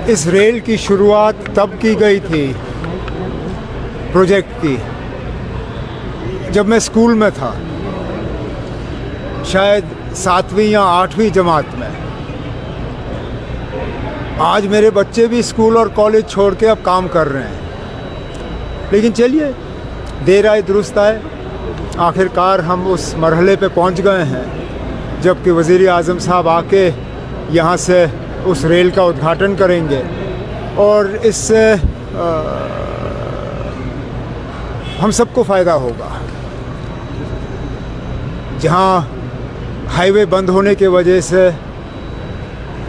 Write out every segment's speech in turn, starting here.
इस रेल की शुरुआत तब की गई थी प्रोजेक्ट की जब मैं स्कूल में था, शायद 7वीं या 8वीं जमात में। आज मेरे बच्चे भी स्कूल और कॉलेज छोड़ के अब काम कर रहे हैं। लेकिन चलिए, देर आए दुरुस्त आए, आखिरकार हम उस मरहले पे पहुंच गए हैं जबकि वज़ीर आज़म साहब आके यहाँ से उस रेल का उद्घाटन करेंगे और इससे हम सबको फ़ायदा होगा। जहाँ हाईवे बंद होने की वजह से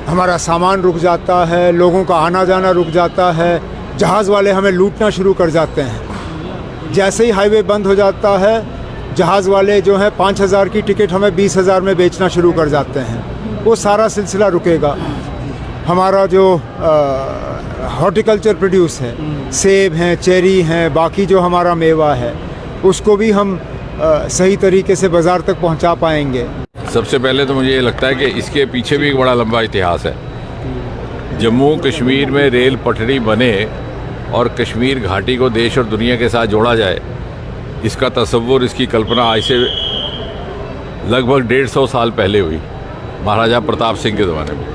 हमारा सामान रुक जाता है, लोगों का आना जाना रुक जाता है, जहाज़ वाले हमें लूटना शुरू कर जाते हैं। जैसे ही हाईवे बंद हो जाता है, जहाज़ वाले जो हैं 5,000 की टिकट हमें 20,000 में बेचना शुरू कर जाते हैं। वो सारा सिलसिला रुकेगा। हमारा जो हॉर्टिकल्चर प्रोड्यूस है, सेब हैं, चेरी हैं, बाकी जो हमारा मेवा है, उसको भी हम सही तरीके से बाज़ार तक पहुंचा पाएंगे। सबसे पहले तो मुझे ये लगता है कि इसके पीछे भी एक बड़ा लंबा इतिहास है। जम्मू कश्मीर में रेल पटरी बने और कश्मीर घाटी को देश और दुनिया के साथ जोड़ा जाए, इसका तसव्वुर, इसकी कल्पना आज से लगभग 150 साल पहले हुई, महाराजा प्रताप सिंह के ज़माने में।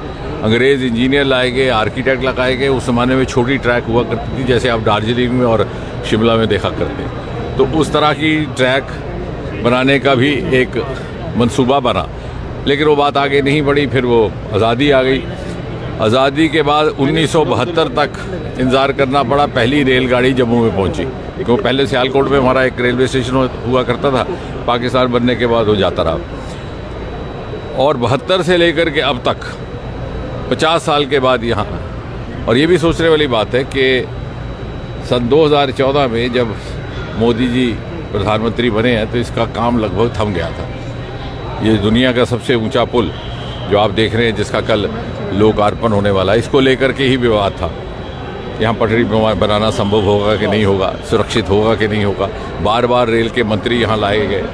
अंग्रेज़ इंजीनियर लाए गए, आर्किटेक्ट लगाए गए। उस ज़माने में छोटी ट्रैक हुआ करती थी, जैसे आप दार्जिलिंग में और शिमला में देखा करते हैं। तो उस तरह की ट्रैक बनाने का भी एक मंसूबा बना, लेकिन वो बात आगे नहीं बढ़ी। फिर वो आज़ादी आ गई। आज़ादी के बाद 1972 तक इंतज़ार करना पड़ा, पहली रेलगाड़ी जम्मू में पहुंची। क्योंकि पहले सियालकोट में हमारा एक रेलवे स्टेशन हुआ करता था, पाकिस्तान बनने के बाद वो जाता रहा। और 72 से लेकर के अब तक 50 साल के बाद यहाँ, और ये भी सोचने वाली बात है कि सन 2014 में जब मोदी जी प्रधानमंत्री बने हैं तो इसका काम लगभग थम गया था। ये दुनिया का सबसे ऊंचा पुल जो आप देख रहे हैं, जिसका कल लोकार्पण होने वाला है, इसको लेकर के ही विवाद था। यहाँ पटरी बनाना संभव होगा कि नहीं होगा, सुरक्षित होगा कि नहीं होगा। बार बार रेल के मंत्री यहाँ लाए गए,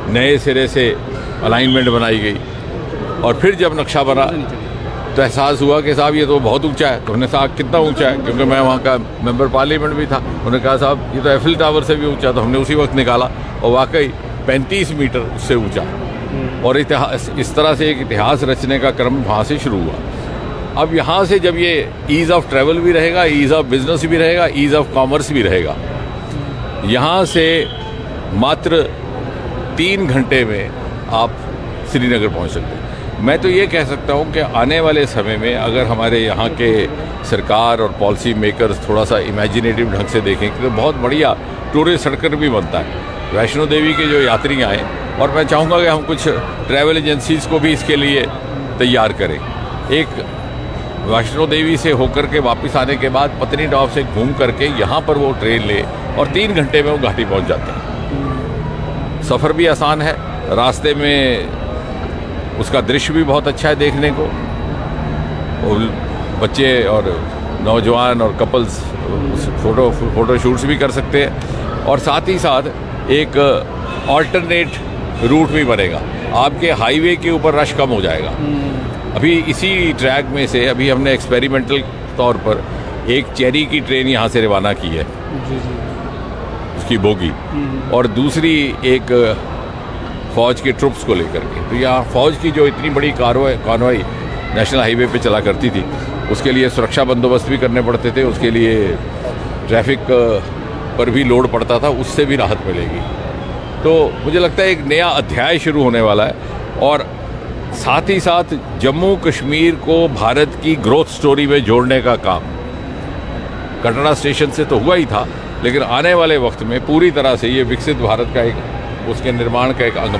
नए सिरे से अलाइनमेंट बनाई गई, और फिर जब नक्शा बना तो एहसास हुआ कि साहब ये तो बहुत ऊंचा है। तो हमने कहा कितना ऊंचा है, क्योंकि मैं वहाँ का मेंबर पार्लियामेंट भी था। उन्होंने कहा साहब ये तो एफिल टावर से भी ऊंचा। तो हमने उसी वक्त निकाला और वाकई 35 मीटर उससे ऊंचा। और इतिहास, इस तरह से एक इतिहास रचने का क्रम वहाँ से शुरू हुआ। अब यहाँ से जब ये ईज़ ऑफ ट्रैवल भी रहेगा, ईज़ ऑफ बिजनेस भी रहेगा, ईज़ ऑफ कॉमर्स भी रहेगा। यहाँ से मात्र 3 घंटे में आप श्रीनगर पहुँच सकते हैं। मैं तो ये कह सकता हूँ कि आने वाले समय में अगर हमारे यहाँ के सरकार और पॉलिसी मेकर्स थोड़ा सा इमेजिनेटिव ढंग से देखें तो बहुत बढ़िया टूरिस्ट सर्किट भी बनता है। वैष्णो देवी के जो यात्री आएँ, और मैं चाहूँगा कि हम कुछ ट्रैवल एजेंसीज़ को भी इसके लिए तैयार करें। एक वैष्णो देवी से होकर के वापस आने के बाद पत्नीटॉप से घूम करके यहाँ पर वो ट्रेन ले और 3 घंटे में वो घाटी पहुँच जाते हैं। सफ़र भी आसान है, रास्ते में उसका दृश्य भी बहुत अच्छा है देखने को। और बच्चे और नौजवान और कपल्स फ़ोटो शूट्स भी कर सकते हैं। और साथ ही साथ एक ऑल्टरनेट रूट भी बनेगा, आपके हाईवे के ऊपर रश कम हो जाएगा। अभी इसी ट्रैक में से अभी हमने एक्सपेरिमेंटल तौर पर एक चेरी की ट्रेन यहाँ से रवाना की है, उसकी बोगी, और दूसरी एक फ़ौज के ट्रुप्स को लेकर के। तो यहाँ फ़ौज की जो इतनी बड़ी कॉन्वॉय नेशनल हाईवे पे चला करती थी, उसके लिए सुरक्षा बंदोबस्त भी करने पड़ते थे, उसके लिए ट्रैफिक पर भी लोड पड़ता था, उससे भी राहत मिलेगी। तो मुझे लगता है एक नया अध्याय शुरू होने वाला है। और साथ ही साथ जम्मू कश्मीर को भारत की ग्रोथ स्टोरी में जोड़ने का काम कटरा स्टेशन से तो हुआ ही था, लेकिन आने वाले वक्त में पूरी तरह से ये विकसित भारत का एक, उसके निर्माण का एक अंग